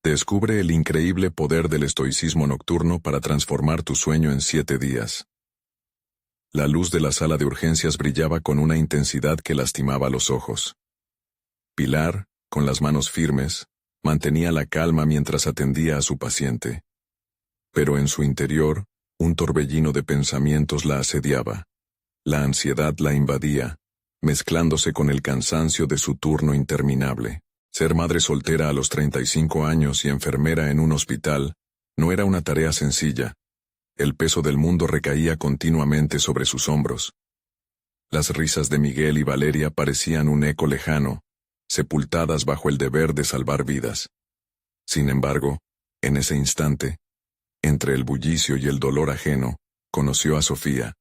Descubre el increíble poder del estoicismo nocturno para transformar tu sueño en 7 días. La luz de la sala de urgencias brillaba con una intensidad que lastimaba los ojos. Pilar, con las manos firmes, mantenía la calma mientras atendía a su paciente. Pero en su interior, un torbellino de pensamientos la asediaba. La ansiedad la invadía, mezclándose con el cansancio de su turno interminable. Ser madre soltera a los 35 años y enfermera en un hospital no era una tarea sencilla. El peso del mundo recaía continuamente sobre sus hombros. Las risas de Miguel y Valeria parecían un eco lejano, sepultadas bajo el deber de salvar vidas. Sin embargo, en ese instante, entre el bullicio y el dolor ajeno, conoció a Sofía,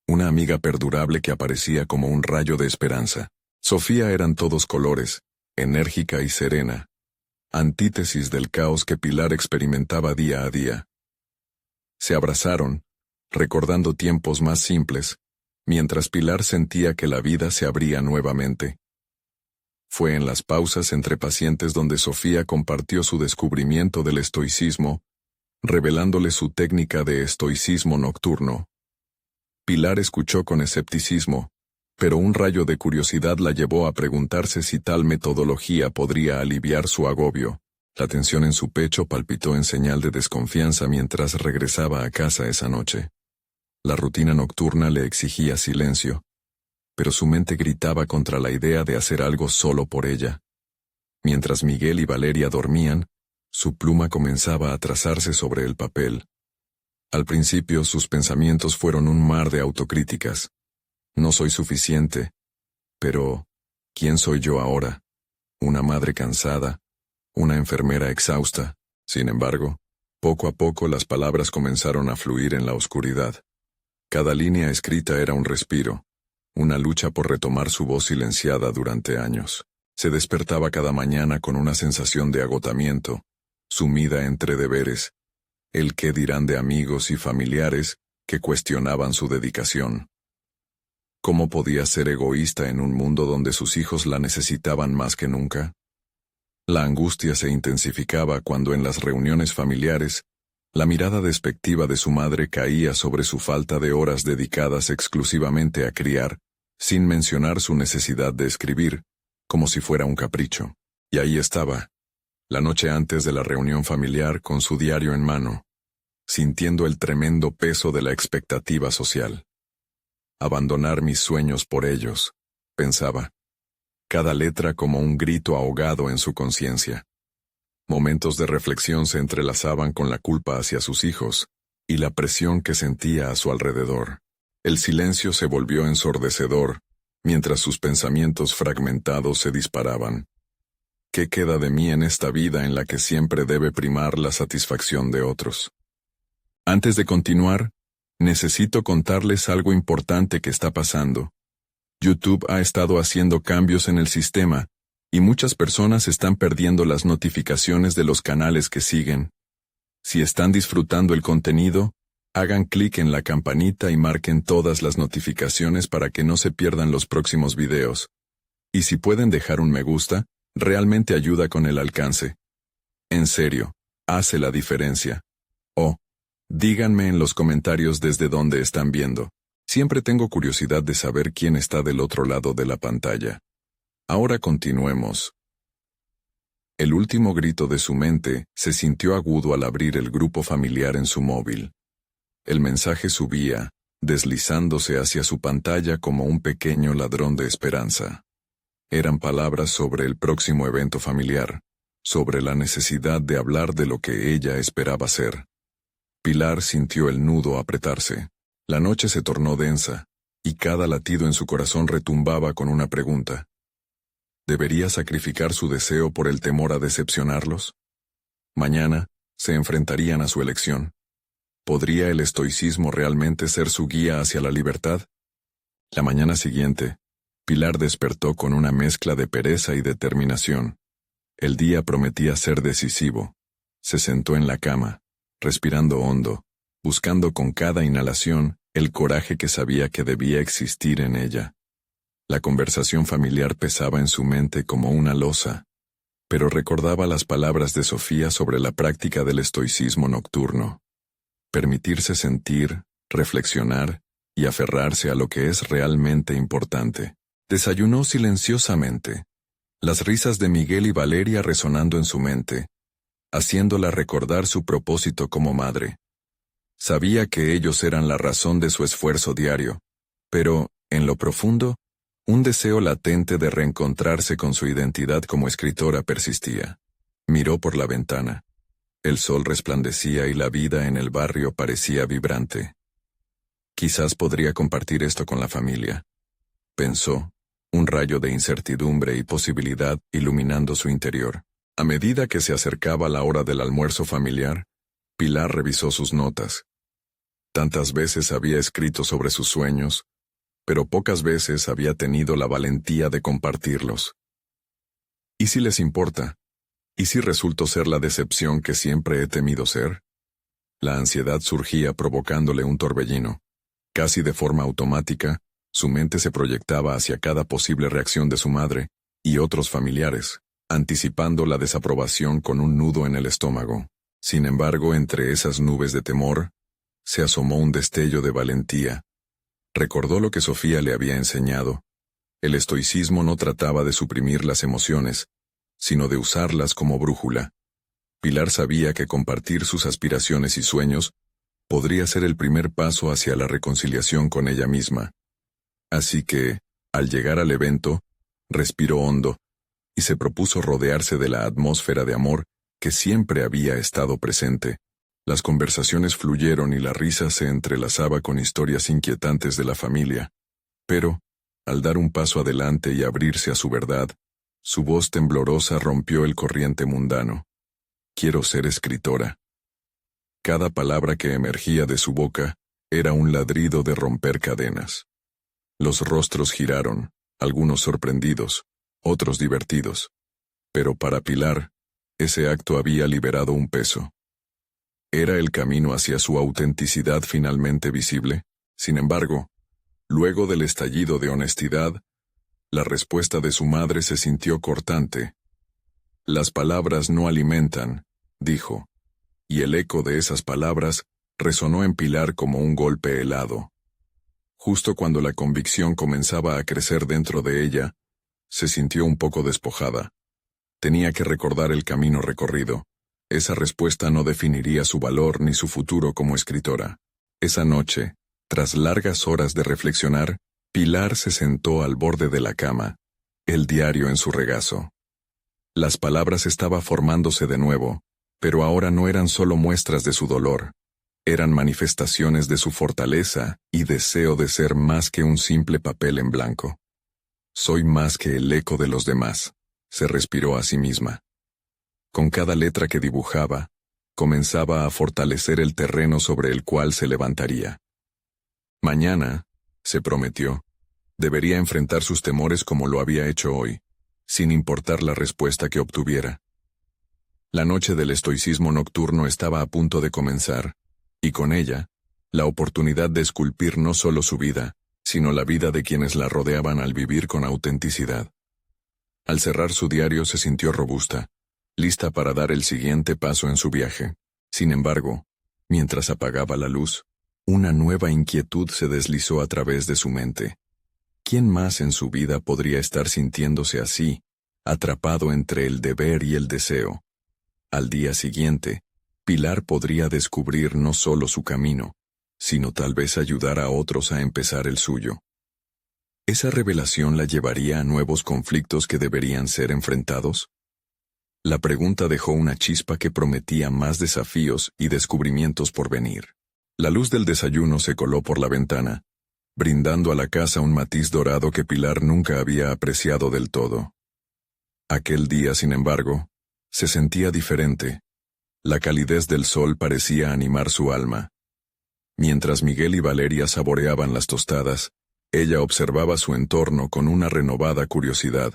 una amiga perdurable que aparecía como un rayo de esperanza. Sofía eran todos colores, enérgica y serena, antítesis del caos que Pilar experimentaba día a día. Se abrazaron, recordando tiempos más simples, mientras Pilar sentía que la vida se abría nuevamente. Fue en las pausas entre pacientes donde Sofía compartió su descubrimiento del estoicismo, revelándole su técnica de estoicismo nocturno. Pilar escuchó con escepticismo, pero un rayo de curiosidad la llevó a preguntarse si tal metodología podría aliviar su agobio. La tensión en su pecho palpitó en señal de desconfianza mientras regresaba a casa esa noche. La rutina nocturna le exigía silencio, pero su mente gritaba contra la idea de hacer algo solo por ella. Mientras Miguel y Valeria dormían, su pluma comenzaba a trazarse sobre el papel. Al principio sus pensamientos fueron un mar de autocríticas. No soy suficiente. Pero, ¿quién soy yo ahora? Una madre cansada, una enfermera exhausta. Sin embargo, poco a poco las palabras comenzaron a fluir en la oscuridad. Cada línea escrita era un respiro, una lucha por retomar su voz silenciada durante años. Se despertaba cada mañana con una sensación de agotamiento, sumida entre deberes, el qué dirán de amigos y familiares que cuestionaban su dedicación. ¿Cómo podía ser egoísta en un mundo donde sus hijos la necesitaban más que nunca? La angustia se intensificaba cuando en las reuniones familiares, la mirada despectiva de su madre caía sobre su falta de horas dedicadas exclusivamente a criar, sin mencionar su necesidad de escribir, como si fuera un capricho. Y ahí estaba, la noche antes de la reunión familiar con su diario en mano, sintiendo el tremendo peso de la expectativa social. Abandonar mis sueños por ellos, pensaba. Cada letra como un grito ahogado en su conciencia. Momentos de reflexión se entrelazaban con la culpa hacia sus hijos, y la presión que sentía a su alrededor. El silencio se volvió ensordecedor, mientras sus pensamientos fragmentados se disparaban. ¿Qué queda de mí en esta vida en la que siempre debe primar la satisfacción de otros? Antes de continuar, necesito contarles algo importante que está pasando. YouTube ha estado haciendo cambios en el sistema, y muchas personas están perdiendo las notificaciones de los canales que siguen. Si están disfrutando el contenido, hagan clic en la campanita y marquen todas las notificaciones para que no se pierdan los próximos videos. Y si pueden dejar un me gusta, realmente ayuda con el alcance. En serio, hace la diferencia. Díganme en los comentarios desde dónde están viendo. Siempre tengo curiosidad de saber quién está del otro lado de la pantalla. Ahora continuemos. El último grito de su mente se sintió agudo al abrir el grupo familiar en su móvil. El mensaje subía, deslizándose hacia su pantalla como un pequeño ladrón de esperanza. Eran palabras sobre el próximo evento familiar, sobre la necesidad de hablar de lo que ella esperaba ser. Pilar sintió el nudo apretarse. La noche se tornó densa, y cada latido en su corazón retumbaba con una pregunta. ¿Debería sacrificar su deseo por el temor a decepcionarlos? Mañana, se enfrentarían a su elección. ¿Podría el estoicismo realmente ser su guía hacia la libertad? La mañana siguiente, Pilar despertó con una mezcla de pereza y determinación. El día prometía ser decisivo. Se sentó en la cama, respirando hondo, buscando con cada inhalación el coraje que sabía que debía existir en ella. La conversación familiar pesaba en su mente como una losa. pero recordaba las palabras de Sofía sobre la práctica del estoicismo nocturno. Permitirse sentir, reflexionar y aferrarse a lo que es realmente importante. Desayunó silenciosamente, las risas de Miguel y Valeria resonando en su mente, haciéndola recordar su propósito como madre. Sabía que ellos eran la razón de su esfuerzo diario, pero, en lo profundo, un deseo latente de reencontrarse con su identidad como escritora persistía. Miró por la ventana. El sol resplandecía y la vida en el barrio parecía vibrante. Quizás podría compartir esto con la familia, pensó, un rayo de incertidumbre y posibilidad iluminando su interior. A medida que se acercaba la hora del almuerzo familiar, Pilar revisó sus notas. Tantas veces había escrito sobre sus sueños, pero pocas veces había tenido la valentía de compartirlos. ¿Y si les importa? ¿Y si resulto ser la decepción que siempre he temido ser? La ansiedad surgía provocándole un torbellino. Casi de forma automática, su mente se proyectaba hacia cada posible reacción de su madre y otros familiares, anticipando la desaprobación con un nudo en el estómago. Sin embargo, entre esas nubes de temor, se asomó un destello de valentía. Recordó lo que Sofía le había enseñado. El estoicismo no trataba de suprimir las emociones, sino de usarlas como brújula. Pilar sabía que compartir sus aspiraciones y sueños podría ser el primer paso hacia la reconciliación con ella misma. Así que, al llegar al evento, respiró hondo y se propuso rodearse de la atmósfera de amor que siempre había estado presente. Las conversaciones fluyeron y la risa se entrelazaba con historias inquietantes de la familia. Pero, al dar un paso adelante y abrirse a su verdad, su voz temblorosa rompió el corriente mundano. Quiero ser escritora. Cada palabra que emergía de su boca era un ladrido de romper cadenas. Los rostros giraron, algunos sorprendidos, otros divertidos. Pero para Pilar, ese acto había liberado un peso. ¿Era el camino hacia su autenticidad finalmente visible? Sin embargo, luego del estallido de honestidad, la respuesta de su madre se sintió cortante. Las palabras no alimentan, dijo, y el eco de esas palabras resonó en Pilar como un golpe helado. Justo cuando la convicción comenzaba a crecer dentro de ella, se sintió un poco despojada. Tenía que recordar el camino recorrido. Esa respuesta no definiría su valor ni su futuro como escritora. Esa noche, tras largas horas de reflexionar, Pilar se sentó al borde de la cama, el diario en su regazo. Las palabras estaban formándose de nuevo, pero ahora no eran solo muestras de su dolor. Eran manifestaciones de su fortaleza y deseo de ser más que un simple papel en blanco. Soy más que el eco de los demás, se respiró a sí misma. Con cada letra que dibujaba, comenzaba a fortalecer el terreno sobre el cual se levantaría. Mañana, se prometió, debería enfrentar sus temores como lo había hecho hoy, sin importar la respuesta que obtuviera. La noche del estoicismo nocturno estaba a punto de comenzar, y con ella, la oportunidad de esculpir no solo su vida, sino la vida de quienes la rodeaban al vivir con autenticidad. Al cerrar su diario se sintió robusta, lista para dar el siguiente paso en su viaje. Sin embargo, mientras apagaba la luz, una nueva inquietud se deslizó a través de su mente. ¿Quién más en su vida podría estar sintiéndose así, atrapado entre el deber y el deseo? Al día siguiente, Pilar podría descubrir no solo su camino, sino tal vez ayudar a otros a empezar el suyo. ¿Esa revelación la llevaría a nuevos conflictos que deberían ser enfrentados? La pregunta dejó una chispa que prometía más desafíos y descubrimientos por venir. La luz del desayuno se coló por la ventana, brindando a la casa un matiz dorado que Pilar nunca había apreciado del todo. Aquel día, sin embargo, se sentía diferente. La calidez del sol parecía animar su alma. Mientras Miguel y Valeria saboreaban las tostadas, ella observaba su entorno con una renovada curiosidad.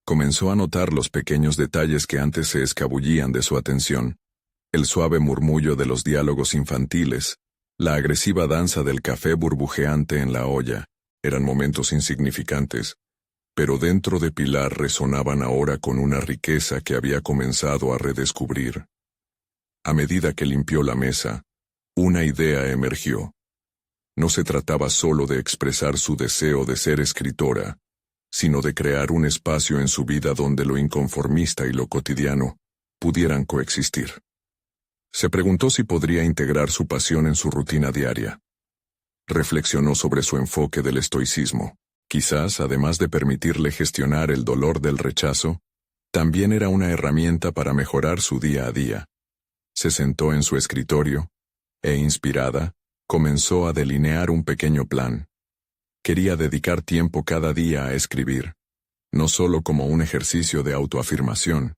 Comenzó a notar los pequeños detalles que antes se escabullían de su atención. El suave murmullo de los diálogos infantiles, la agresiva danza del café burbujeante en la olla, eran momentos insignificantes, Pero dentro de Pilar resonaban ahora con una riqueza que había comenzado a redescubrir. A medida que limpió la mesa, una idea emergió. No se trataba solo de expresar su deseo de ser escritora, sino de crear un espacio en su vida donde lo inconformista y lo cotidiano pudieran coexistir. Se preguntó si podría integrar su pasión en su rutina diaria. Reflexionó sobre su enfoque del estoicismo. Quizás, además de permitirle gestionar el dolor del rechazo, también era una herramienta para mejorar su día a día. Se sentó en su escritorio, e inspirada, comenzó a delinear un pequeño plan. Quería dedicar tiempo cada día a escribir, no solo como un ejercicio de autoafirmación,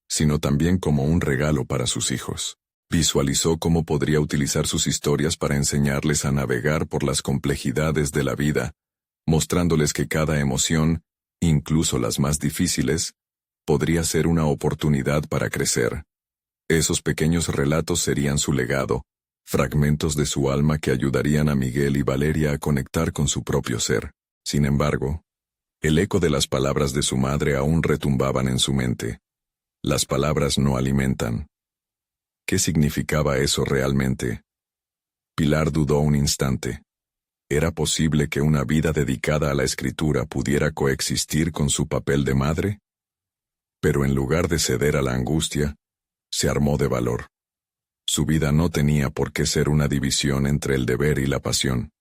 sino también como un regalo para sus hijos. Visualizó cómo podría utilizar sus historias para enseñarles a navegar por las complejidades de la vida, mostrándoles que cada emoción, incluso las más difíciles, podría ser una oportunidad para crecer. Esos pequeños relatos serían su legado, fragmentos de su alma que ayudarían a Miguel y Valeria a conectar con su propio ser. Sin embargo, el eco de las palabras de su madre aún retumbaban en su mente. Las palabras no alimentan. ¿Qué significaba eso realmente? Pilar dudó un instante. ¿Era posible que una vida dedicada a la escritura pudiera coexistir con su papel de madre? Pero en lugar de ceder a la angustia, se armó de valor. Su vida no tenía por qué ser una división entre el deber y la pasión.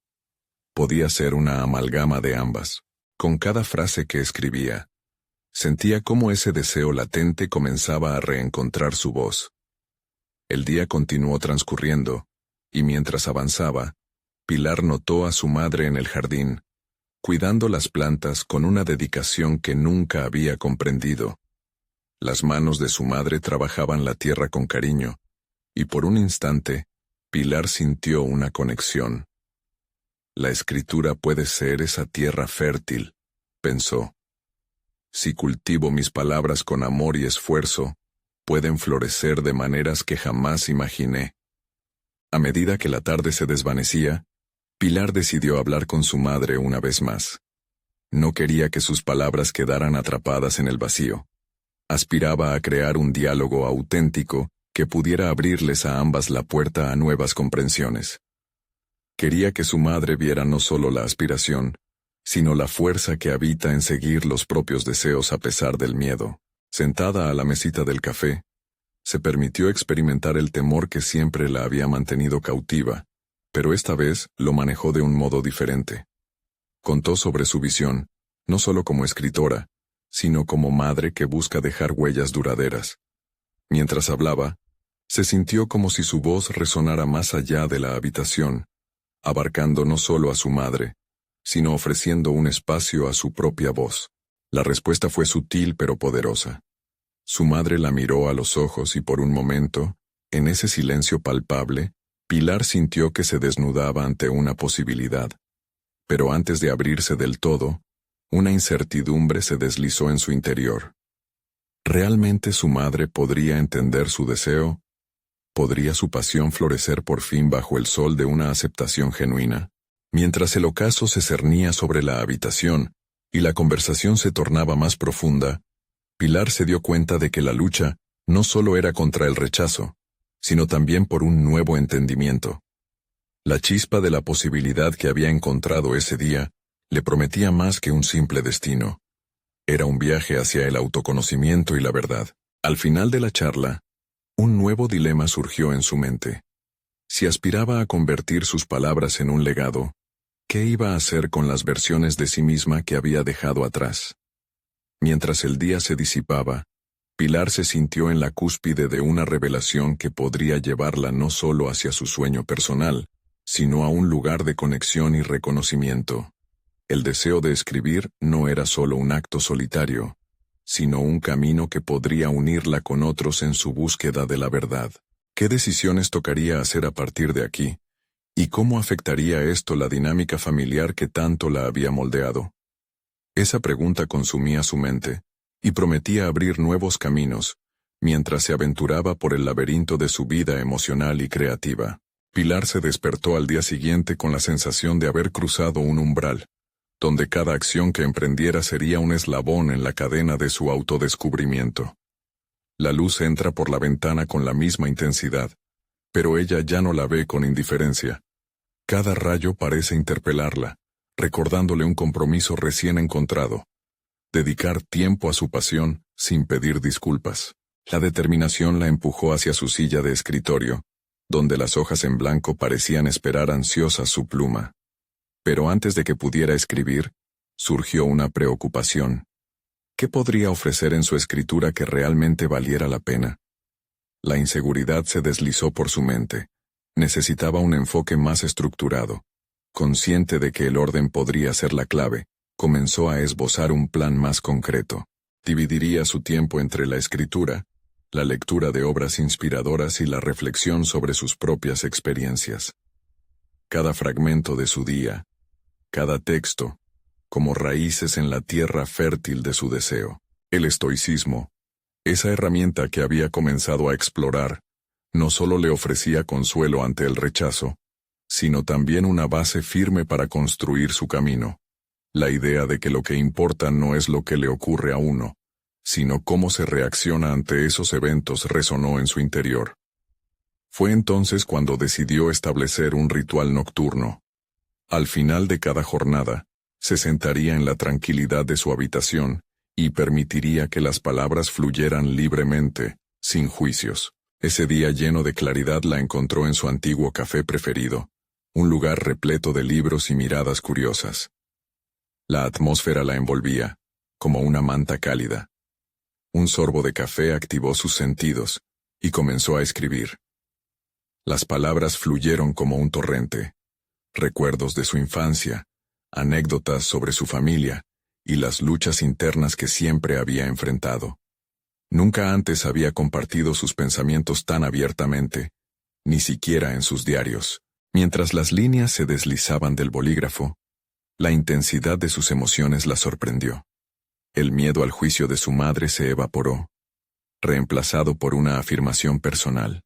Podía ser una amalgama de ambas. Con cada frase que escribía, sentía cómo ese deseo latente comenzaba a reencontrar su voz. El día continuó transcurriendo, y mientras avanzaba, Pilar notó a su madre en el jardín, cuidando las plantas con una dedicación que nunca había comprendido. Las manos de su madre trabajaban la tierra con cariño, y por un instante, Pilar sintió una conexión. La escritura puede ser esa tierra fértil, pensó. Si cultivo mis palabras con amor y esfuerzo, pueden florecer de maneras que jamás imaginé. A medida que la tarde se desvanecía, Pilar decidió hablar con su madre una vez más. No quería que sus palabras quedaran atrapadas en el vacío. Aspiraba a crear un diálogo auténtico que pudiera abrirles a ambas la puerta a nuevas comprensiones. Quería que su madre viera no solo la aspiración, sino la fuerza que habita en seguir los propios deseos a pesar del miedo. Sentada a la mesita del café, se permitió experimentar el temor que siempre la había mantenido cautiva, pero esta vez lo manejó de un modo diferente. Contó sobre su visión, no solo como escritora, sino como madre que busca dejar huellas duraderas. Mientras hablaba, se sintió como si su voz resonara más allá de la habitación, abarcando no solo a su madre, sino ofreciendo un espacio a su propia voz. La respuesta fue sutil pero poderosa. Su madre la miró a los ojos y por un momento, en ese silencio palpable, Pilar sintió que se desnudaba ante una posibilidad. Pero antes de abrirse del todo, una incertidumbre se deslizó en su interior. ¿Realmente su madre podría entender su deseo? ¿Podría su pasión florecer por fin bajo el sol de una aceptación genuina? Mientras el ocaso se cernía sobre la habitación y la conversación se tornaba más profunda, Pilar se dio cuenta de que la lucha no solo era contra el rechazo, sino también por un nuevo entendimiento. La chispa de la posibilidad que había encontrado ese día le prometía más que un simple destino. Era un viaje hacia el autoconocimiento y la verdad. Al final de la charla, un nuevo dilema surgió en su mente. Si aspiraba a convertir sus palabras en un legado, ¿qué iba a hacer con las versiones de sí misma que había dejado atrás? Mientras el día se disipaba, Pilar se sintió en la cúspide de una revelación que podría llevarla no solo hacia su sueño personal, sino a un lugar de conexión y reconocimiento. El deseo de escribir no era solo un acto solitario, sino un camino que podría unirla con otros en su búsqueda de la verdad. ¿Qué decisiones tocaría hacer a partir de aquí? ¿Y cómo afectaría esto la dinámica familiar que tanto la había moldeado? Esa pregunta consumía su mente, y prometía abrir nuevos caminos, mientras se aventuraba por el laberinto de su vida emocional y creativa. Pilar se despertó al día siguiente con la sensación de haber cruzado un umbral, donde cada acción que emprendiera sería un eslabón en la cadena de su autodescubrimiento. La luz entra por la ventana con la misma intensidad, pero ella ya no la ve con indiferencia. Cada rayo parece interpelarla, recordándole un compromiso recién encontrado: dedicar tiempo a su pasión sin pedir disculpas. La determinación la empujó hacia su silla de escritorio, donde las hojas en blanco parecían esperar ansiosas su pluma. Pero antes de que pudiera escribir, surgió una preocupación. ¿Qué podría ofrecer en su escritura que realmente valiera la pena? La inseguridad se deslizó por su mente. Necesitaba un enfoque más estructurado. Consciente de que el orden podría ser la clave, comenzó a esbozar un plan más concreto. Dividiría su tiempo entre la escritura, la lectura de obras inspiradoras y la reflexión sobre sus propias experiencias. Cada fragmento de su día, cada texto, como raíces en la tierra fértil de su deseo. El estoicismo, esa herramienta que había comenzado a explorar, no solo le ofrecía consuelo ante el rechazo, sino también una base firme para construir su camino. La idea de que lo que importa no es lo que le ocurre a uno, sino cómo se reacciona ante esos eventos resonó en su interior. Fue entonces cuando decidió establecer un ritual nocturno. Al final de cada jornada, se sentaría en la tranquilidad de su habitación y permitiría que las palabras fluyeran libremente, sin juicios. Ese día lleno de claridad la encontró en su antiguo café preferido, un lugar repleto de libros y miradas curiosas. La atmósfera la envolvía, como una manta cálida. Un sorbo de café activó sus sentidos, y comenzó a escribir. Las palabras fluyeron como un torrente. Recuerdos de su infancia, anécdotas sobre su familia, y las luchas internas que siempre había enfrentado. Nunca antes había compartido sus pensamientos tan abiertamente, ni siquiera en sus diarios. Mientras las líneas se deslizaban del bolígrafo, la intensidad de sus emociones la sorprendió. El miedo al juicio de su madre se evaporó, reemplazado por una afirmación personal.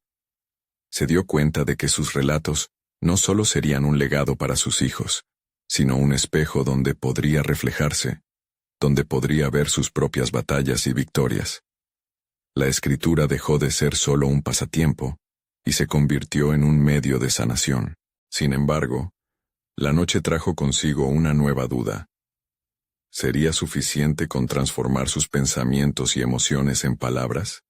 Se dio cuenta de que sus relatos no solo serían un legado para sus hijos, sino un espejo donde podría reflejarse, donde podría ver sus propias batallas y victorias. La escritura dejó de ser solo un pasatiempo y se convirtió en un medio de sanación. Sin embargo, la noche trajo consigo una nueva duda. ¿Sería suficiente con transformar sus pensamientos y emociones en palabras?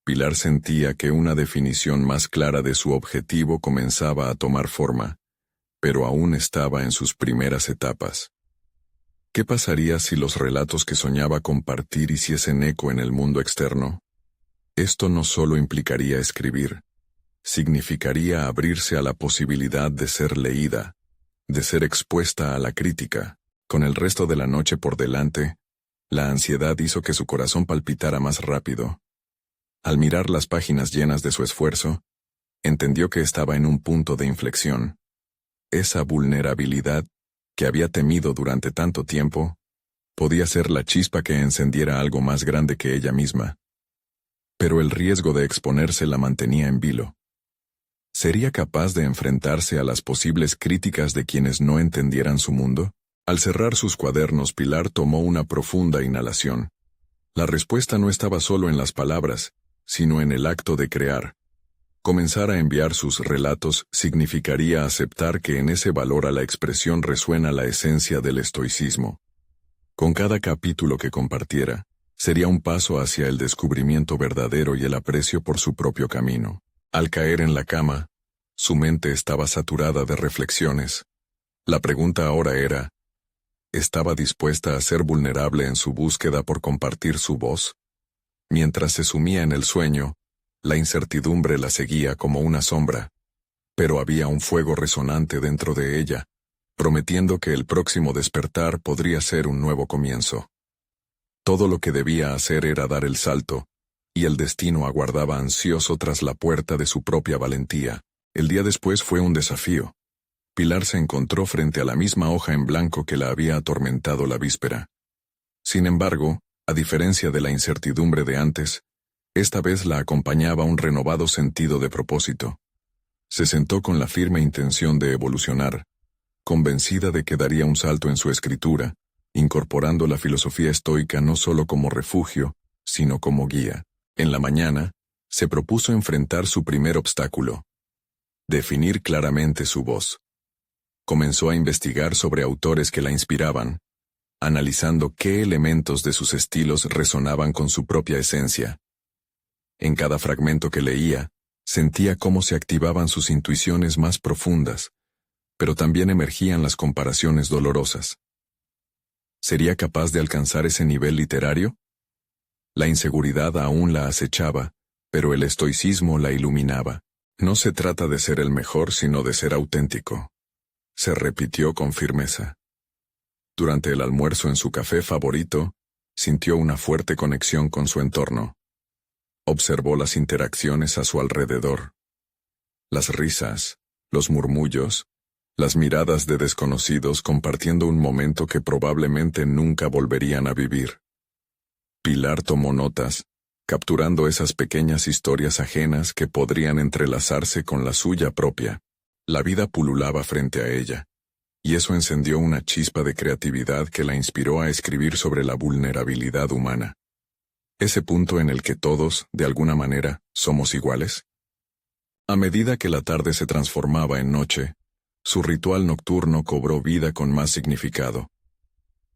Pilar sentía que una definición más clara de su objetivo comenzaba a tomar forma, pero aún estaba en sus primeras etapas. ¿Qué pasaría si los relatos que soñaba compartir hiciesen eco en el mundo externo? Esto no solo implicaría escribir, significaría abrirse a la posibilidad de ser leída, de ser expuesta a la crítica. Con el resto de la noche por delante, la ansiedad hizo que su corazón palpitara más rápido. Al mirar las páginas llenas de su esfuerzo, entendió que estaba en un punto de inflexión. Esa vulnerabilidad, que había temido durante tanto tiempo, podía ser la chispa que encendiera algo más grande que ella misma. Pero el riesgo de exponerse la mantenía en vilo. ¿Sería capaz de enfrentarse a las posibles críticas de quienes no entendieran su mundo? Al cerrar sus cuadernos, Pilar tomó una profunda inhalación. La respuesta no estaba solo en las palabras, sino en el acto de crear. Comenzar a enviar sus relatos significaría aceptar que en ese valor a la expresión resuena la esencia del estoicismo. Con cada capítulo que compartiera, sería un paso hacia el descubrimiento verdadero y el aprecio por su propio camino. Al caer en la cama, su mente estaba saturada de reflexiones. La pregunta ahora era, ¿estaba dispuesta a ser vulnerable en su búsqueda por compartir su voz? Mientras se sumía en el sueño, la incertidumbre la seguía como una sombra, pero había un fuego resonante dentro de ella, prometiendo que el próximo despertar podría ser un nuevo comienzo. Todo lo que debía hacer era dar el salto, y el destino aguardaba ansioso tras la puerta de su propia valentía. El día después fue un desafío. Pilar se encontró frente a la misma hoja en blanco que la había atormentado la víspera. Sin embargo, a diferencia de la incertidumbre de antes, esta vez la acompañaba un renovado sentido de propósito. Se sentó con la firme intención de evolucionar, convencida de que daría un salto en su escritura, incorporando la filosofía estoica no solo como refugio, sino como guía. En la mañana, se propuso enfrentar su primer obstáculo: definir claramente su voz. Comenzó a investigar sobre autores que la inspiraban, analizando qué elementos de sus estilos resonaban con su propia esencia. En cada fragmento que leía, sentía cómo se activaban sus intuiciones más profundas, pero también emergían las comparaciones dolorosas. ¿Sería capaz de alcanzar ese nivel literario? La inseguridad aún la acechaba, pero el estoicismo la iluminaba. No se trata de ser el mejor, sino de ser auténtico, se repitió con firmeza. Durante el almuerzo en su café favorito, sintió una fuerte conexión con su entorno. Observó las interacciones a su alrededor. Las risas, los murmullos, las miradas de desconocidos compartiendo un momento que probablemente nunca volverían a vivir. Pilar tomó notas, capturando esas pequeñas historias ajenas que podrían entrelazarse con la suya propia. La vida pululaba frente a ella, y eso encendió una chispa de creatividad que la inspiró a escribir sobre la vulnerabilidad humana. Ese punto en el que todos, de alguna manera, somos iguales. A medida que la tarde se transformaba en noche, su ritual nocturno cobró vida con más significado.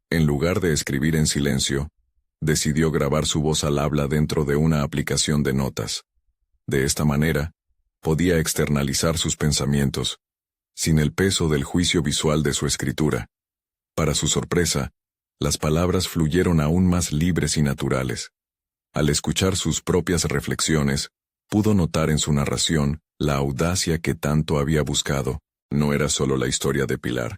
En lugar de escribir en silencio, decidió grabar su voz al habla dentro de una aplicación de notas. De esta manera, podía externalizar sus pensamientos, sin el peso del juicio visual de su escritura. Para su sorpresa, las palabras fluyeron aún más libres y naturales. Al escuchar sus propias reflexiones, pudo notar en su narración la audacia que tanto había buscado. No era solo la historia de Pilar,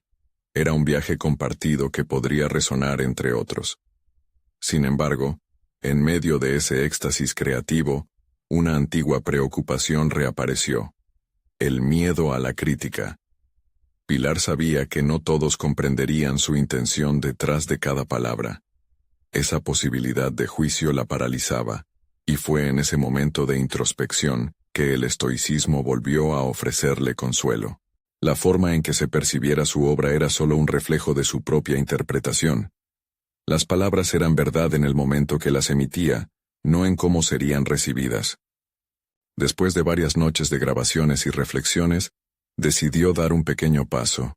era un viaje compartido que podría resonar entre otros. Sin embargo, en medio de ese éxtasis creativo, una antigua preocupación reapareció: el miedo a la crítica. Pilar sabía que no todos comprenderían su intención detrás de cada palabra. Esa posibilidad de juicio la paralizaba, y fue en ese momento de introspección que el estoicismo volvió a ofrecerle consuelo. La forma en que se percibiera su obra era solo un reflejo de su propia interpretación. Las palabras eran verdad en el momento que las emitía, no en cómo serían recibidas. Después de varias noches de grabaciones y reflexiones, decidió dar un pequeño paso,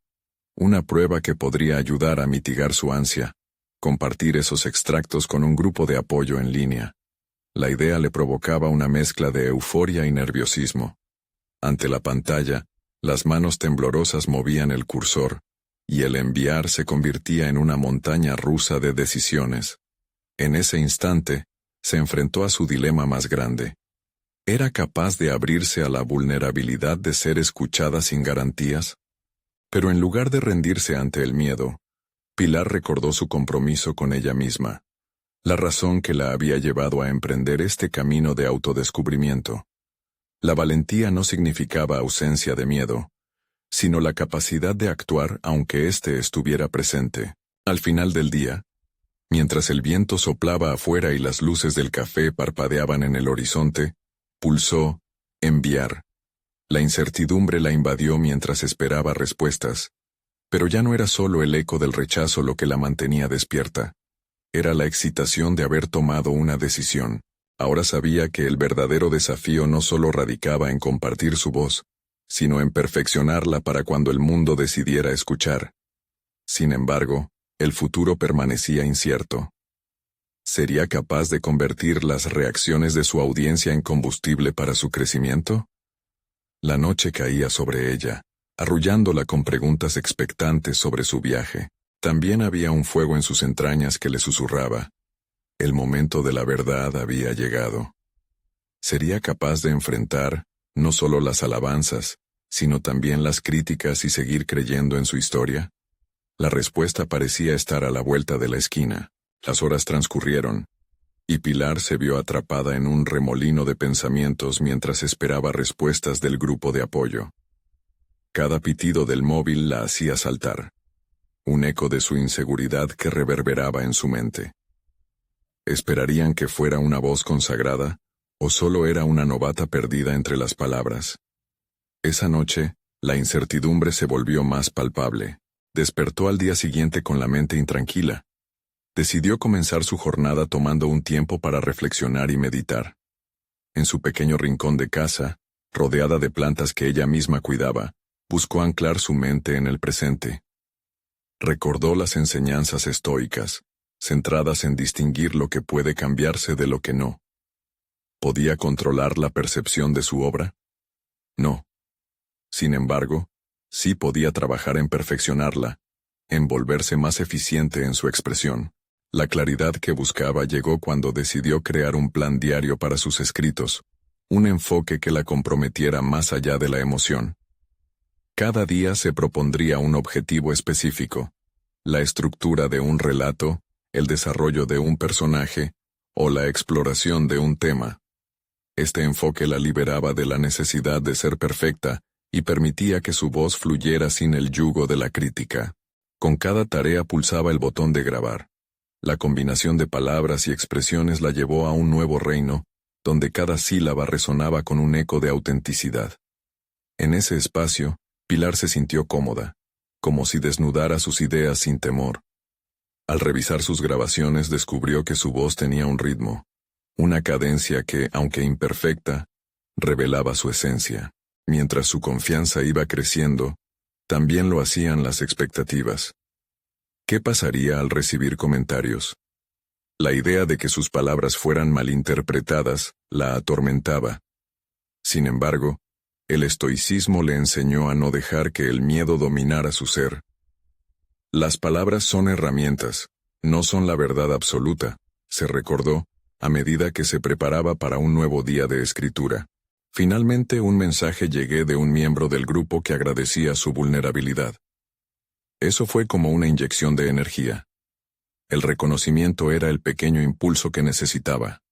una prueba que podría ayudar a mitigar su ansia: compartir esos extractos con un grupo de apoyo en línea. La idea le provocaba una mezcla de euforia y nerviosismo. Ante la pantalla, las manos temblorosas movían el cursor, y el enviar se convertía en una montaña rusa de decisiones. En ese instante, se enfrentó a su dilema más grande. ¿Era capaz de abrirse a la vulnerabilidad de ser escuchada sin garantías? Pero en lugar de rendirse ante el miedo, Pilar recordó su compromiso con ella misma, la razón que la había llevado a emprender este camino de autodescubrimiento. La valentía no significaba ausencia de miedo, sino la capacidad de actuar aunque éste estuviera presente. Al final del día, mientras el viento soplaba afuera y las luces del café parpadeaban en el horizonte, pulsó enviar. La incertidumbre la invadió mientras esperaba respuestas, pero ya no era solo el eco del rechazo lo que la mantenía despierta. Era la excitación de haber tomado una decisión. Ahora sabía que el verdadero desafío no solo radicaba en compartir su voz, sino en perfeccionarla para cuando el mundo decidiera escuchar. Sin embargo, el futuro permanecía incierto. ¿Sería capaz de convertir las reacciones de su audiencia en combustible para su crecimiento? La noche caía sobre ella, arrullándola con preguntas expectantes sobre su viaje. También había un fuego en sus entrañas que le susurraba: el momento de la verdad había llegado. ¿Sería capaz de enfrentar, no solo las alabanzas, sino también las críticas y seguir creyendo en su historia? La respuesta parecía estar a la vuelta de la esquina. Las horas transcurrieron, y Pilar se vio atrapada en un remolino de pensamientos mientras esperaba respuestas del grupo de apoyo. Cada pitido del móvil la hacía saltar, un eco de su inseguridad que reverberaba en su mente. ¿Esperarían que fuera una voz consagrada, o solo era una novata perdida entre las palabras? Esa noche, La incertidumbre se volvió más palpable. Despertó al día siguiente con la mente intranquila. Decidió comenzar su jornada tomando un tiempo para reflexionar y meditar. En su pequeño rincón de casa, rodeada de plantas que ella misma cuidaba, buscó anclar su mente en el presente. Recordó las enseñanzas estoicas, centradas en distinguir lo que puede cambiarse de lo que no. ¿Podía controlar la percepción de su obra? No. Sin embargo, sí podía trabajar en perfeccionarla, en volverse más eficiente en su expresión. La claridad que buscaba llegó cuando decidió crear un plan diario para sus escritos, un enfoque que la comprometiera más allá de la emoción. Cada día se propondría un objetivo específico, la estructura de un relato, el desarrollo de un personaje, o la exploración de un tema. Este enfoque la liberaba de la necesidad de ser perfecta y permitía que su voz fluyera sin el yugo de la crítica. Con cada tarea pulsaba el botón de grabar. La combinación de palabras y expresiones la llevó a un nuevo reino, donde cada sílaba resonaba con un eco de autenticidad. En ese espacio, Pilar se sintió cómoda, como si desnudara sus ideas sin temor. Al revisar sus grabaciones descubrió que su voz tenía un ritmo, una cadencia que, aunque imperfecta, revelaba su esencia. Mientras su confianza iba creciendo, también lo hacían las expectativas. ¿Qué pasaría al recibir comentarios? La idea de que sus palabras fueran malinterpretadas la atormentaba. Sin embargo, el estoicismo le enseñó a no dejar que el miedo dominara su ser. Las palabras son herramientas, no son la verdad absoluta, se recordó, a medida que se preparaba para un nuevo día de escritura. Finalmente un mensaje llegó de un miembro del grupo que agradecía su vulnerabilidad. Eso fue como una inyección de energía. El reconocimiento era el pequeño impulso que necesitaba.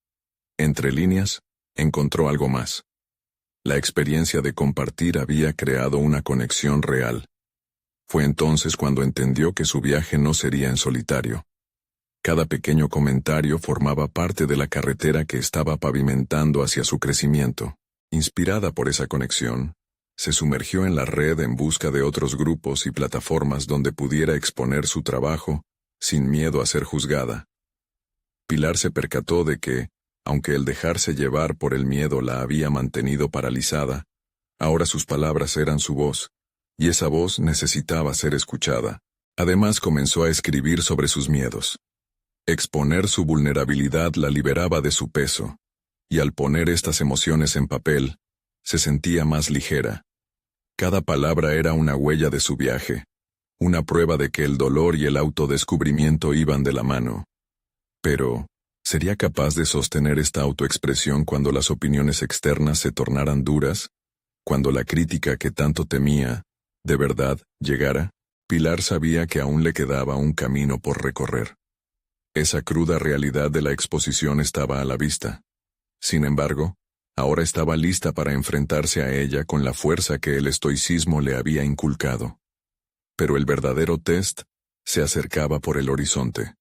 Entre líneas, encontró algo más. La experiencia de compartir había creado una conexión real. Fue entonces cuando entendió que su viaje no sería en solitario. Cada pequeño comentario formaba parte de la carretera que estaba pavimentando hacia su crecimiento. Inspirada por esa conexión, se sumergió en la red en busca de otros grupos y plataformas donde pudiera exponer su trabajo, sin miedo a ser juzgada. Pilar se percató de que, aunque el dejarse llevar por el miedo la había mantenido paralizada, ahora sus palabras eran su voz, y esa voz necesitaba ser escuchada. Además comenzó a escribir sobre sus miedos. Exponer su vulnerabilidad la liberaba de su peso, y al poner estas emociones en papel, se sentía más ligera. Cada palabra era una huella de su viaje, una prueba de que el dolor y el autodescubrimiento iban de la mano. Pero, ¿sería capaz de sostener esta autoexpresión cuando las opiniones externas se tornaran duras? Cuando la crítica que tanto temía, de verdad, llegara? Pilar sabía que aún le quedaba un camino por recorrer. Esa cruda realidad de la exposición estaba a la vista. Sin embargo, ahora estaba lista para enfrentarse a ella con la fuerza que el estoicismo le había inculcado. Pero el verdadero test se acercaba por el horizonte.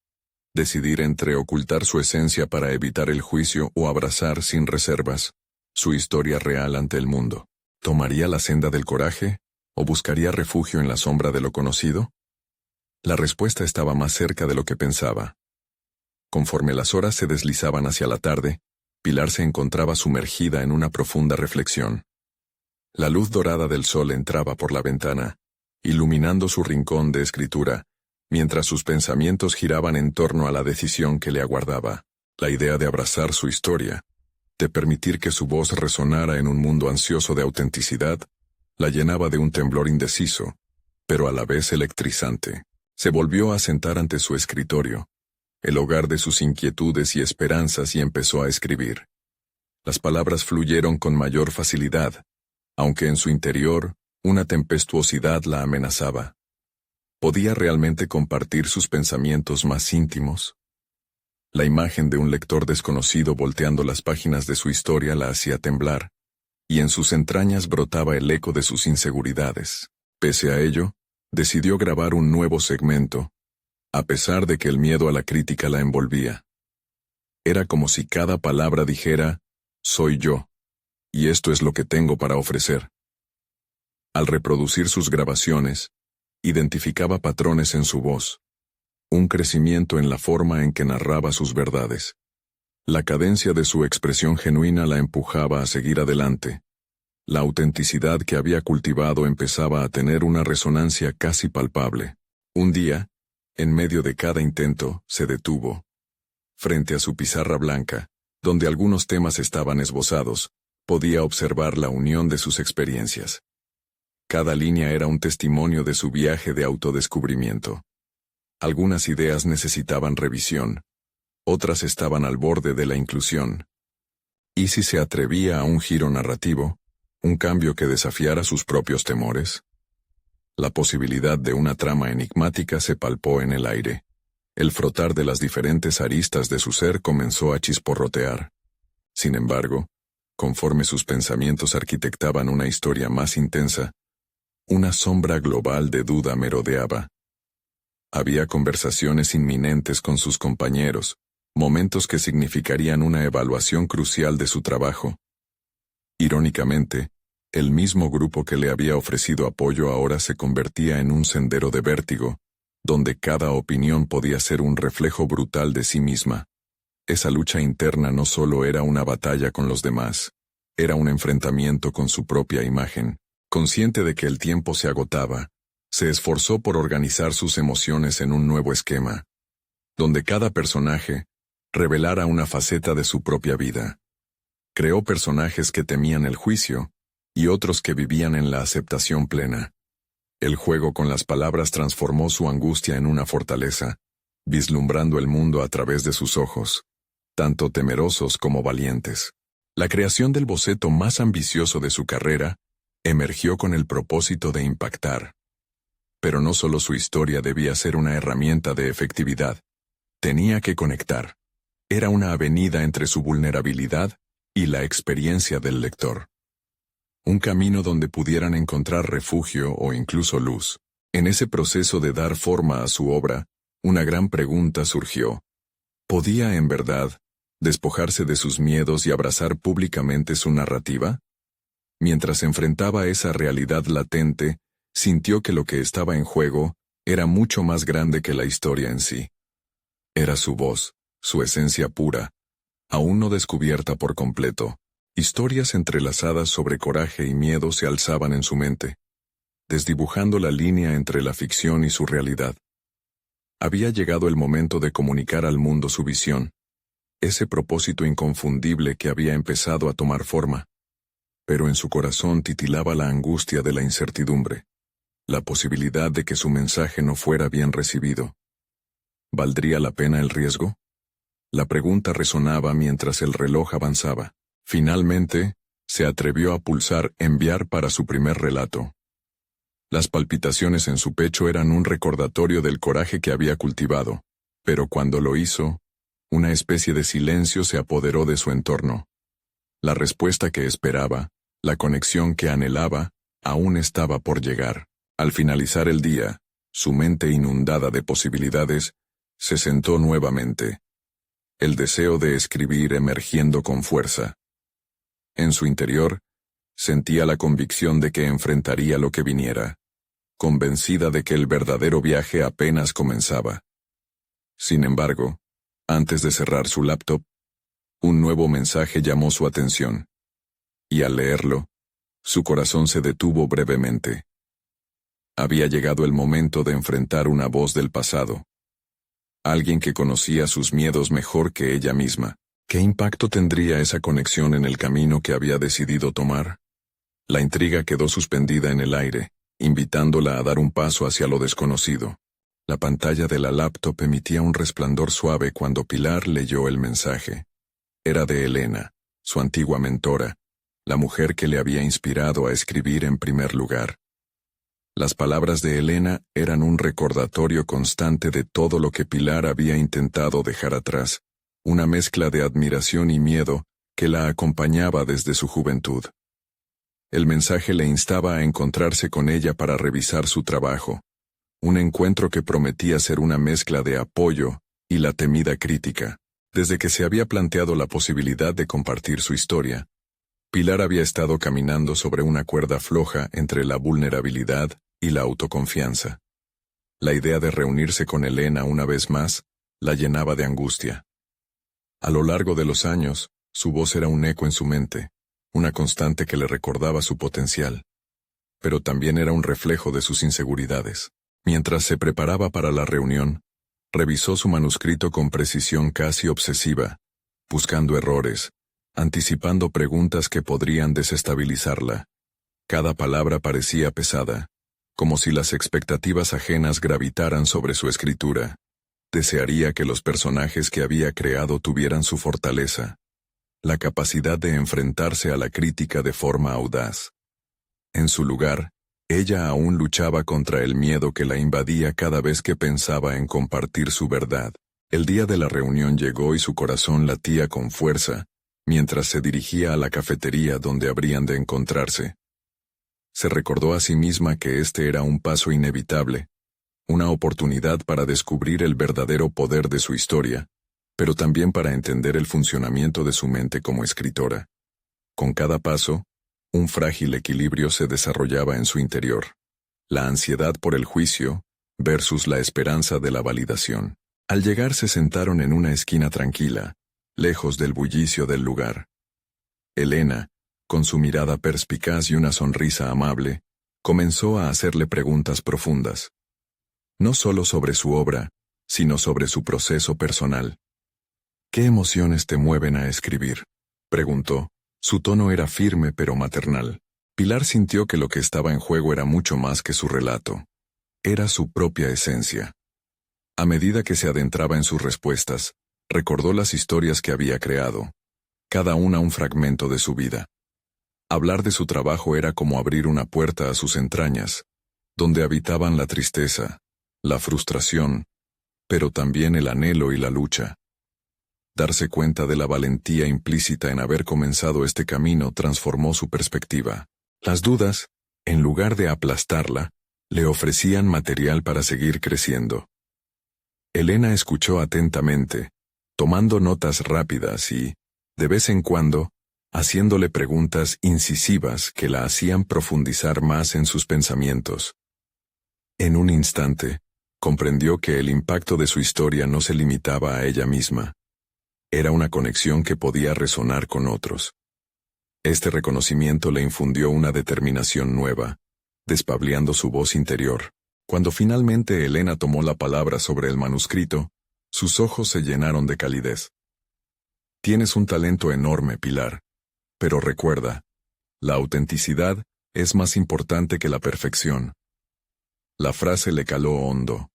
Decidir entre ocultar su esencia para evitar el juicio o abrazar sin reservas su historia real ante el mundo. ¿Tomaría la senda del coraje o buscaría refugio en la sombra de lo conocido? La respuesta estaba más cerca de lo que pensaba. Conforme las horas se deslizaban hacia la tarde, Pilar se encontraba sumergida en una profunda reflexión. La luz dorada del sol entraba por la ventana, iluminando su rincón de escritura, mientras sus pensamientos giraban en torno a la decisión que le aguardaba. La idea de abrazar su historia, de permitir que su voz resonara en un mundo ansioso de autenticidad, la llenaba de un temblor indeciso, pero a la vez electrizante. Se volvió a sentar ante su escritorio, el hogar de sus inquietudes y esperanzas, y empezó a escribir. Las palabras fluyeron con mayor facilidad, aunque en su interior, una tempestuosidad la amenazaba. ¿Podía realmente compartir sus pensamientos más íntimos? La imagen de un lector desconocido volteando las páginas de su historia la hacía temblar, y en sus entrañas brotaba el eco de sus inseguridades. Pese a ello, decidió grabar un nuevo segmento, a pesar de que el miedo a la crítica la envolvía. Era como si cada palabra dijera, soy yo, y esto es lo que tengo para ofrecer. Al reproducir sus grabaciones, identificaba patrones en su voz, un crecimiento en la forma en que narraba sus verdades. La cadencia de su expresión genuina la empujaba a seguir adelante. La autenticidad que había cultivado empezaba a tener una resonancia casi palpable. Un día, en medio de cada intento, se detuvo. Frente a su pizarra blanca, donde algunos temas estaban esbozados, podía observar la unión de sus experiencias. Cada línea era un testimonio de su viaje de autodescubrimiento. Algunas ideas necesitaban revisión, otras estaban al borde de la inclusión. ¿Y si se atrevía a un giro narrativo, un cambio que desafiara sus propios temores? La posibilidad de una trama enigmática se palpó en el aire. El frotar de las diferentes aristas de su ser comenzó a chisporrotear. Sin embargo, conforme sus pensamientos arquitectaban una historia más intensa, una sombra global de duda merodeaba. Había conversaciones inminentes con sus compañeros, momentos que significarían una evaluación crucial de su trabajo. Irónicamente, el mismo grupo que le había ofrecido apoyo ahora se convertía en un sendero de vértigo, donde cada opinión podía ser un reflejo brutal de sí misma. Esa lucha interna no solo era una batalla con los demás, era un enfrentamiento con su propia imagen. Consciente de que el tiempo se agotaba, se esforzó por organizar sus emociones en un nuevo esquema, donde cada personaje revelara una faceta de su propia vida. Creó personajes que temían el juicio, y otros que vivían en la aceptación plena. El juego con las palabras transformó su angustia en una fortaleza, vislumbrando el mundo a través de sus ojos, tanto temerosos como valientes. La creación del boceto más ambicioso de su carrera emergió con el propósito de impactar. Pero no solo su historia debía ser una herramienta de efectividad, tenía que conectar. Era una avenida entre su vulnerabilidad y la experiencia del lector. Un camino donde pudieran encontrar refugio o incluso luz. En ese proceso de dar forma a su obra, una gran pregunta surgió. ¿Podía, en verdad, despojarse de sus miedos y abrazar públicamente su narrativa? Mientras enfrentaba esa realidad latente, sintió que lo que estaba en juego era mucho más grande que la historia en sí. Era su voz, su esencia pura, aún no descubierta por completo. Historias entrelazadas sobre coraje y miedo se alzaban en su mente, desdibujando la línea entre la ficción y su realidad. Había llegado el momento de comunicar al mundo su visión, ese propósito inconfundible que había empezado a tomar forma. Pero en su corazón titilaba la angustia de la incertidumbre, la posibilidad de que su mensaje no fuera bien recibido. ¿Valdría la pena el riesgo? La pregunta resonaba mientras el reloj avanzaba. Finalmente, se atrevió a pulsar enviar para su primer relato. Las palpitaciones en su pecho eran un recordatorio del coraje que había cultivado, pero cuando lo hizo, una especie de silencio se apoderó de su entorno. La respuesta que esperaba, la conexión que anhelaba, aún estaba por llegar. Al finalizar el día, su mente inundada de posibilidades, se sentó nuevamente. El deseo de escribir emergiendo con fuerza. En su interior, sentía la convicción de que enfrentaría lo que viniera, convencida de que el verdadero viaje apenas comenzaba. Sin embargo, antes de cerrar su laptop, un nuevo mensaje llamó su atención. Y al leerlo, su corazón se detuvo brevemente. Había llegado el momento de enfrentar una voz del pasado. Alguien que conocía sus miedos mejor que ella misma. ¿Qué impacto tendría esa conexión en el camino que había decidido tomar? La intriga quedó suspendida en el aire, invitándola a dar un paso hacia lo desconocido. La pantalla de la laptop emitía un resplandor suave cuando Pilar leyó el mensaje. Era de Elena, su antigua mentora, la mujer que le había inspirado a escribir en primer lugar. Las palabras de Elena eran un recordatorio constante de todo lo que Pilar había intentado dejar atrás, una mezcla de admiración y miedo que la acompañaba desde su juventud. El mensaje le instaba a encontrarse con ella para revisar su trabajo, un encuentro que prometía ser una mezcla de apoyo y la temida crítica. Desde que se había planteado la posibilidad de compartir su historia, Pilar había estado caminando sobre una cuerda floja entre la vulnerabilidad y la autoconfianza. La idea de reunirse con Elena una vez más la llenaba de angustia. A lo largo de los años, su voz era un eco en su mente, una constante que le recordaba su potencial. Pero también era un reflejo de sus inseguridades. Mientras se preparaba para la reunión, revisó su manuscrito con precisión casi obsesiva, buscando errores, anticipando preguntas que podrían desestabilizarla. Cada palabra parecía pesada, como si las expectativas ajenas gravitaran sobre su escritura. Desearía que los personajes que había creado tuvieran su fortaleza, la capacidad de enfrentarse a la crítica de forma audaz. En su lugar, ella aún luchaba contra el miedo que la invadía cada vez que pensaba en compartir su verdad. El día de la reunión llegó y su corazón latía con fuerza, mientras se dirigía a la cafetería donde habrían de encontrarse. Se recordó a sí misma que este era un paso inevitable, una oportunidad para descubrir el verdadero poder de su historia, pero también para entender el funcionamiento de su mente como escritora. Con cada paso, un frágil equilibrio se desarrollaba en su interior. La ansiedad por el juicio versus la esperanza de la validación. Al llegar se sentaron en una esquina tranquila, lejos del bullicio del lugar. Elena, con su mirada perspicaz y una sonrisa amable, comenzó a hacerle preguntas profundas. No solo sobre su obra, sino sobre su proceso personal. ¿Qué emociones te mueven a escribir?, preguntó. Su tono era firme pero maternal. Pilar sintió que lo que estaba en juego era mucho más que su relato. Era su propia esencia. A medida que se adentraba en sus respuestas, recordó las historias que había creado, cada una un fragmento de su vida. Hablar de su trabajo era como abrir una puerta a sus entrañas, donde habitaban la tristeza, la frustración, pero también el anhelo y la lucha. Darse cuenta de la valentía implícita en haber comenzado este camino transformó su perspectiva. Las dudas, en lugar de aplastarla, le ofrecían material para seguir creciendo. Elena escuchó atentamente, tomando notas rápidas y, de vez en cuando, haciéndole preguntas incisivas que la hacían profundizar más en sus pensamientos. En un instante, comprendió que el impacto de su historia no se limitaba a ella misma. Era una conexión que podía resonar con otros. Este reconocimiento le infundió una determinación nueva, despableando su voz interior. Cuando finalmente Elena tomó la palabra sobre el manuscrito, sus ojos se llenaron de calidez. Tienes un talento enorme, Pilar. Pero recuerda, la autenticidad es más importante que la perfección. La frase le caló hondo.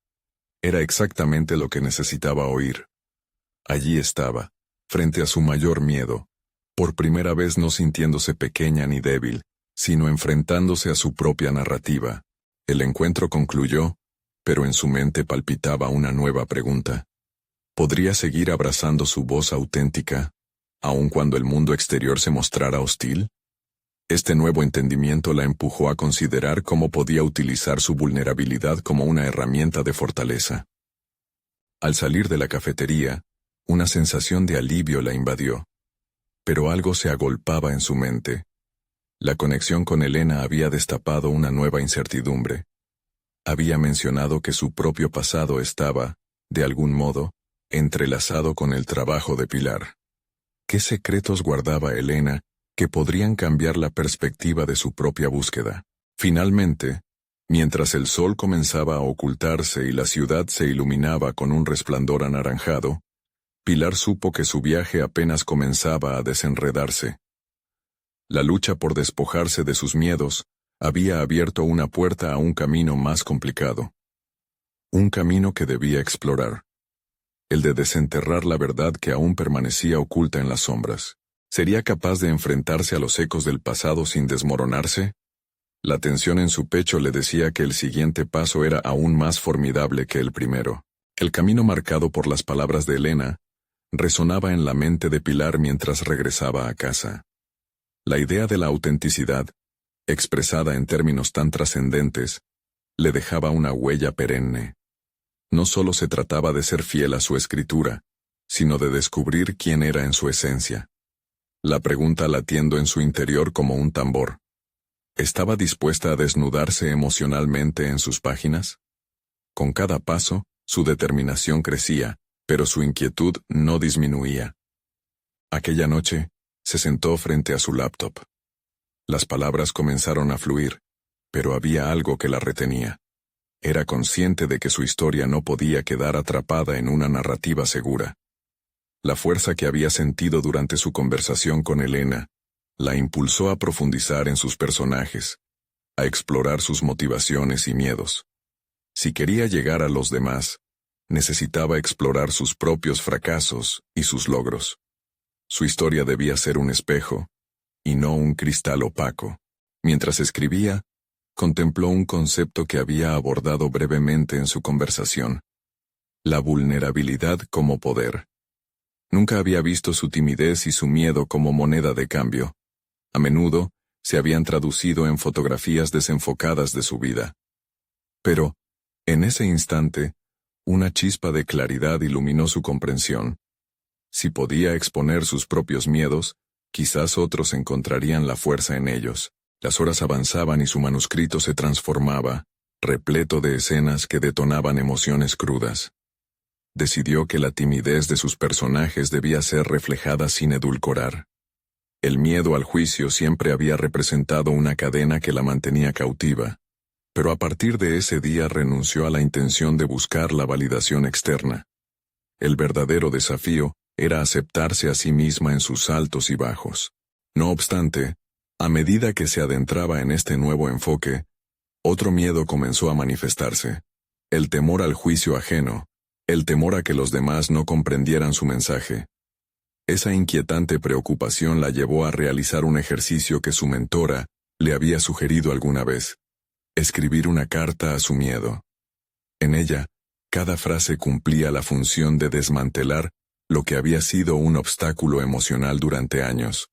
Era exactamente lo que necesitaba oír. Allí estaba, frente a su mayor miedo, por primera vez no sintiéndose pequeña ni débil, sino enfrentándose a su propia narrativa. El encuentro concluyó, pero en su mente palpitaba una nueva pregunta. ¿Podría seguir abrazando su voz auténtica, aun cuando el mundo exterior se mostrara hostil? Este nuevo entendimiento la empujó a considerar cómo podía utilizar su vulnerabilidad como una herramienta de fortaleza. Al salir de la cafetería, una sensación de alivio la invadió. Pero algo se agolpaba en su mente. La conexión con Elena había destapado una nueva incertidumbre. Había mencionado que su propio pasado estaba, de algún modo, entrelazado con el trabajo de Pilar. ¿Qué secretos guardaba Elena que podrían cambiar la perspectiva de su propia búsqueda? Finalmente, mientras el sol comenzaba a ocultarse y la ciudad se iluminaba con un resplandor anaranjado, Pilar supo que su viaje apenas comenzaba a desenredarse. La lucha por despojarse de sus miedos había abierto una puerta a un camino más complicado. Un camino que debía explorar. El de desenterrar la verdad que aún permanecía oculta en las sombras. ¿Sería capaz de enfrentarse a los ecos del pasado sin desmoronarse? La tensión en su pecho le decía que el siguiente paso era aún más formidable que el primero. El camino marcado por las palabras de Elena resonaba en la mente de Pilar mientras regresaba a casa. La idea de la autenticidad, expresada en términos tan trascendentes, le dejaba una huella perenne. No solo se trataba de ser fiel a su escritura, sino de descubrir quién era en su esencia. la pregunta latiendo en su interior como un tambor. ¿Estaba dispuesta a desnudarse emocionalmente en sus páginas? Con cada paso, su determinación crecía, pero su inquietud no disminuía. Aquella noche, se sentó frente a su laptop. Las palabras comenzaron a fluir, pero había algo que la retenía. Era consciente de que su historia no podía quedar atrapada en una narrativa segura. La fuerza que había sentido durante su conversación con Elena la impulsó a profundizar en sus personajes, a explorar sus motivaciones y miedos. Si quería llegar a los demás, necesitaba explorar sus propios fracasos y sus logros. Su historia debía ser un espejo, y no un cristal opaco. Mientras escribía, contempló un concepto que había abordado brevemente en su conversación: la vulnerabilidad como poder. Nunca había visto su timidez y su miedo como moneda de cambio. A menudo, se habían traducido en fotografías desenfocadas de su vida. Pero, en ese instante, una chispa de claridad iluminó su comprensión. Si podía exponer sus propios miedos, quizás otros encontrarían la fuerza en ellos. Las horas avanzaban y su manuscrito se transformaba, repleto de escenas que detonaban emociones crudas. Decidió que la timidez de sus personajes debía ser reflejada sin edulcorar. El miedo al juicio siempre había representado una cadena que la mantenía cautiva, pero a partir de ese día renunció a la intención de buscar la validación externa. El verdadero desafío era aceptarse a sí misma en sus altos y bajos. No obstante, a medida que se adentraba en este nuevo enfoque, otro miedo comenzó a manifestarse: el temor al juicio ajeno, el temor a que los demás no comprendieran su mensaje. Esa inquietante preocupación la llevó a realizar un ejercicio que su mentora le había sugerido alguna vez: escribir una carta a su miedo. En ella, cada frase cumplía la función de desmantelar lo que había sido un obstáculo emocional durante años.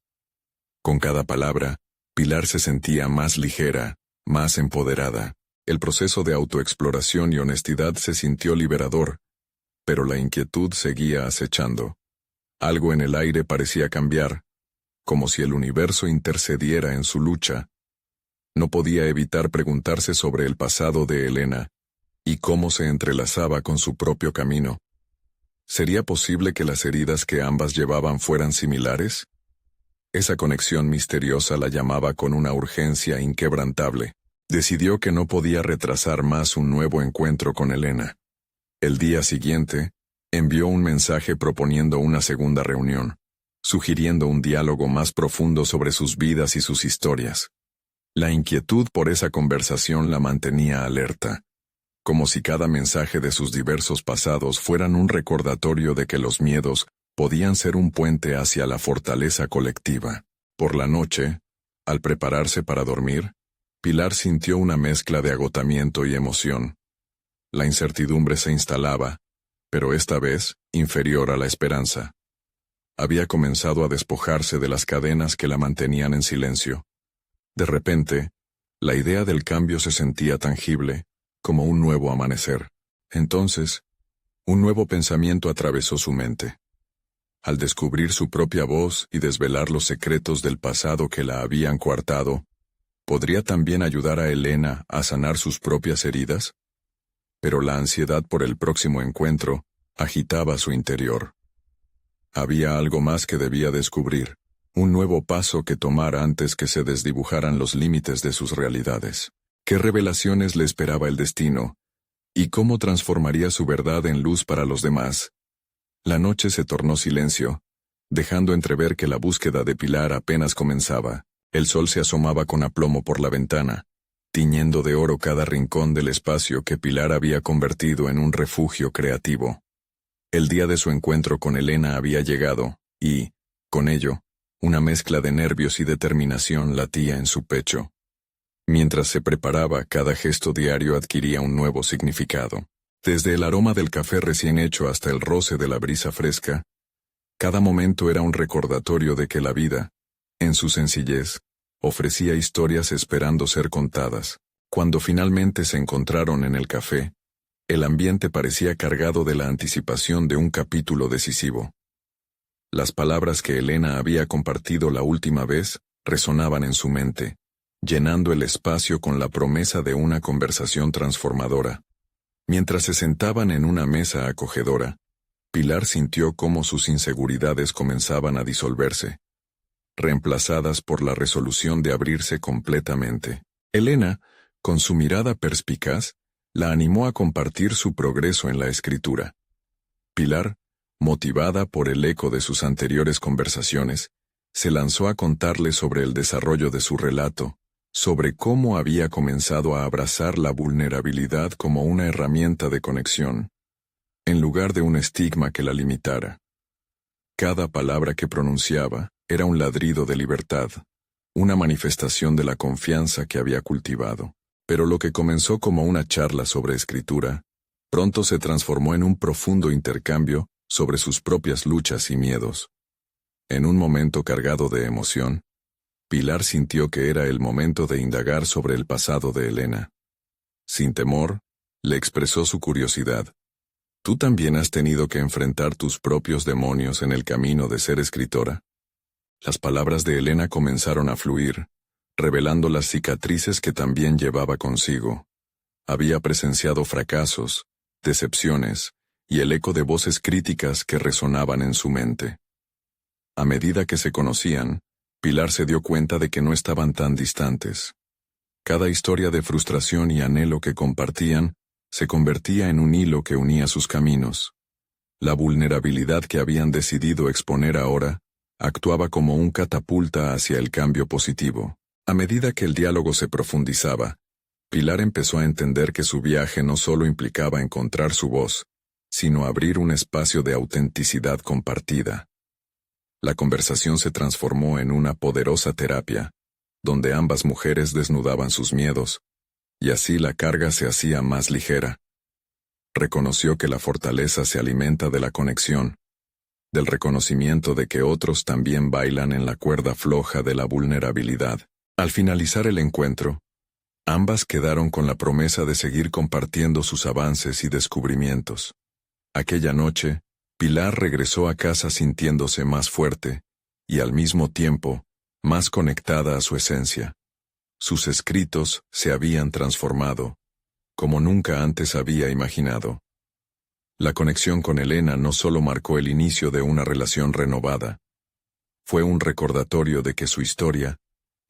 Con cada palabra, Pilar se sentía más ligera, más empoderada. El proceso de autoexploración y honestidad se sintió liberador, pero la inquietud seguía acechando. Algo en el aire parecía cambiar, como si el universo intercediera en su lucha. No podía evitar preguntarse sobre el pasado de Elena, y cómo se entrelazaba con su propio camino. ¿Sería posible que las heridas que ambas llevaban fueran similares? Esa conexión misteriosa la llamaba con una urgencia inquebrantable. Decidió que no podía retrasar más un nuevo encuentro con Elena. El día siguiente, envió un mensaje proponiendo una segunda reunión, sugiriendo un diálogo más profundo sobre sus vidas y sus historias. La inquietud por esa conversación la mantenía alerta, como si cada mensaje de sus diversos pasados fueran un recordatorio de que los miedos podían ser un puente hacia la fortaleza colectiva. Por la noche, al prepararse para dormir, Pilar sintió una mezcla de agotamiento y emoción. La incertidumbre se instalaba, pero esta vez inferior a la esperanza. Había comenzado a despojarse de las cadenas que la mantenían en silencio. De repente, la idea del cambio se sentía tangible, como un nuevo amanecer. Entonces, un nuevo pensamiento atravesó su mente. Al descubrir su propia voz y desvelar los secretos del pasado que la habían coartado, ¿podría también ayudar a Elena a sanar sus propias heridas? Pero la ansiedad por el próximo encuentro agitaba su interior. Había algo más que debía descubrir, un nuevo paso que tomar antes que se desdibujaran los límites de sus realidades. ¿Qué revelaciones le esperaba el destino? ¿Y cómo transformaría su verdad en luz para los demás? La noche se tornó silencio, dejando entrever que la búsqueda de Pilar apenas comenzaba. El sol se asomaba con aplomo por la ventana, tiñendo de oro cada rincón del espacio que Pilar había convertido en un refugio creativo. El día de su encuentro con Elena había llegado, y, con ello, una mezcla de nervios y determinación latía en su pecho. Mientras se preparaba, cada gesto diario adquiría un nuevo significado. Desde el aroma del café recién hecho hasta el roce de la brisa fresca, cada momento era un recordatorio de que la vida, en su sencillez, ofrecía historias esperando ser contadas. Cuando finalmente se encontraron en el café, el ambiente parecía cargado de la anticipación de un capítulo decisivo. Las palabras que Elena había compartido la última vez resonaban en su mente, llenando el espacio con la promesa de una conversación transformadora. Mientras se sentaban en una mesa acogedora, Pilar sintió cómo sus inseguridades comenzaban a disolverse, reemplazadas por la resolución de abrirse completamente. Elena, con su mirada perspicaz, la animó a compartir su progreso en la escritura. Pilar, motivada por el eco de sus anteriores conversaciones, se lanzó a contarle sobre el desarrollo de su relato, sobre cómo había comenzado a abrazar la vulnerabilidad como una herramienta de conexión, en lugar de un estigma que la limitara. Cada palabra que pronunciaba era un ladrido de libertad, una manifestación de la confianza que había cultivado. Pero lo que comenzó como una charla sobre escritura, pronto se transformó en un profundo intercambio sobre sus propias luchas y miedos. En un momento cargado de emoción, Pilar sintió que era el momento de indagar sobre el pasado de Elena. Sin temor, le expresó su curiosidad. ¿Tú también has tenido que enfrentar tus propios demonios en el camino de ser escritora? Las palabras de Elena comenzaron a fluir, revelando las cicatrices que también llevaba consigo. Había presenciado fracasos, decepciones y el eco de voces críticas que resonaban en su mente. A medida que se conocían, Pilar se dio cuenta de que no estaban tan distantes. Cada historia de frustración y anhelo que compartían se convertía en un hilo que unía sus caminos. La vulnerabilidad que habían decidido exponer ahora actuaba como un catapulta hacia el cambio positivo. A medida que el diálogo se profundizaba, Pilar empezó a entender que su viaje no solo implicaba encontrar su voz, sino abrir un espacio de autenticidad compartida. La conversación se transformó en una poderosa terapia, donde ambas mujeres desnudaban sus miedos, y así la carga se hacía más ligera. Reconoció que la fortaleza se alimenta de la conexión, del reconocimiento de que otros también bailan en la cuerda floja de la vulnerabilidad. Al finalizar el encuentro, ambas quedaron con la promesa de seguir compartiendo sus avances y descubrimientos. Aquella noche, Pilar regresó a casa sintiéndose más fuerte, y al mismo tiempo, más conectada a su esencia. Sus escritos se habían transformado, como nunca antes había imaginado. La conexión con Elena no solo marcó el inicio de una relación renovada, fue un recordatorio de que su historia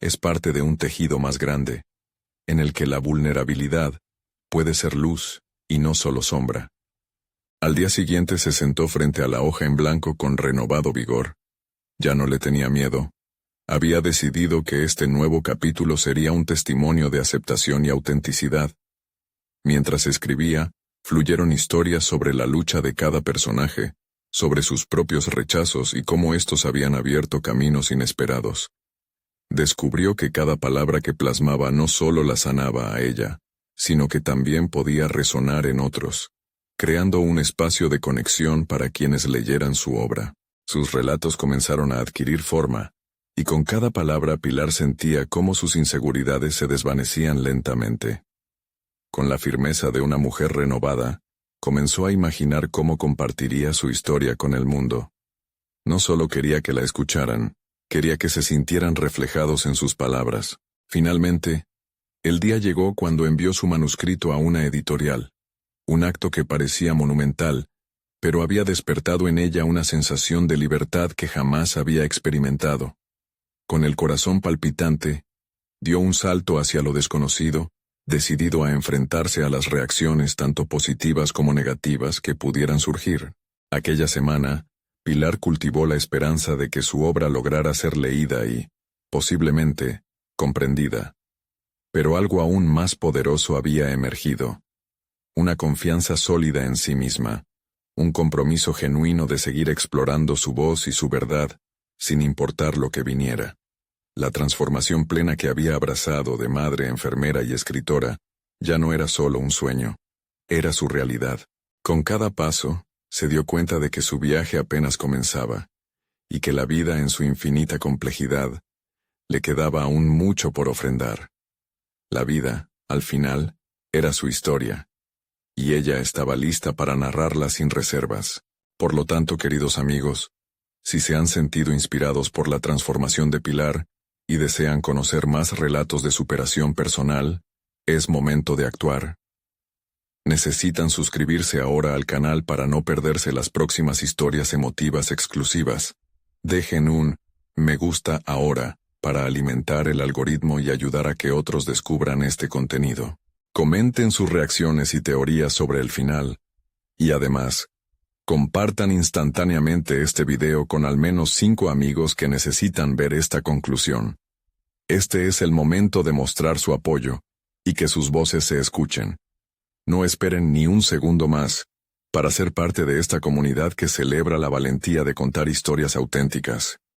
es parte de un tejido más grande, en el que la vulnerabilidad puede ser luz y no solo sombra. Al día siguiente se sentó frente a la hoja en blanco con renovado vigor. Ya no le tenía miedo. Había decidido que este nuevo capítulo sería un testimonio de aceptación y autenticidad. Mientras escribía, fluyeron historias sobre la lucha de cada personaje, sobre sus propios rechazos y cómo estos habían abierto caminos inesperados. Descubrió que cada palabra que plasmaba no solo la sanaba a ella, sino que también podía resonar en otros, creando un espacio de conexión para quienes leyeran su obra. Sus relatos comenzaron a adquirir forma, y con cada palabra Pilar sentía cómo sus inseguridades se desvanecían lentamente. Con la firmeza de una mujer renovada, comenzó a imaginar cómo compartiría su historia con el mundo. No solo quería que la escucharan, quería que se sintieran reflejados en sus palabras. Finalmente, el día llegó cuando envió su manuscrito a una editorial. Un acto que parecía monumental, pero había despertado en ella una sensación de libertad que jamás había experimentado. Con el corazón palpitante, dio un salto hacia lo desconocido, decidido a enfrentarse a las reacciones tanto positivas como negativas que pudieran surgir. Aquella semana, Pilar cultivó la esperanza de que su obra lograra ser leída y, posiblemente, comprendida. Pero algo aún más poderoso había emergido. Una confianza sólida en sí misma, un compromiso genuino de seguir explorando su voz y su verdad, sin importar lo que viniera. La transformación plena que había abrazado de madre, enfermera y escritora, ya no era solo un sueño, era su realidad. Con cada paso, se dio cuenta de que su viaje apenas comenzaba, y que la vida en su infinita complejidad, le quedaba aún mucho por ofrendar. La vida, al final, era su historia, y ella estaba lista para narrarla sin reservas. Por lo tanto, queridos amigos, Si se han sentido inspirados por la transformación de Pilar y desean conocer más relatos de superación personal, es momento de actuar. Necesitan suscribirse ahora al canal para no perderse las próximas historias emotivas exclusivas. Dejen un me gusta ahora para alimentar el algoritmo y ayudar a que otros descubran este contenido. Comenten sus reacciones y teorías sobre el final. Y además, compartan instantáneamente este video con al menos 5 amigos que necesitan ver esta conclusión. Este es el momento de mostrar su apoyo y que sus voces se escuchen. No esperen ni un segundo más para ser parte de esta comunidad que celebra la valentía de contar historias auténticas.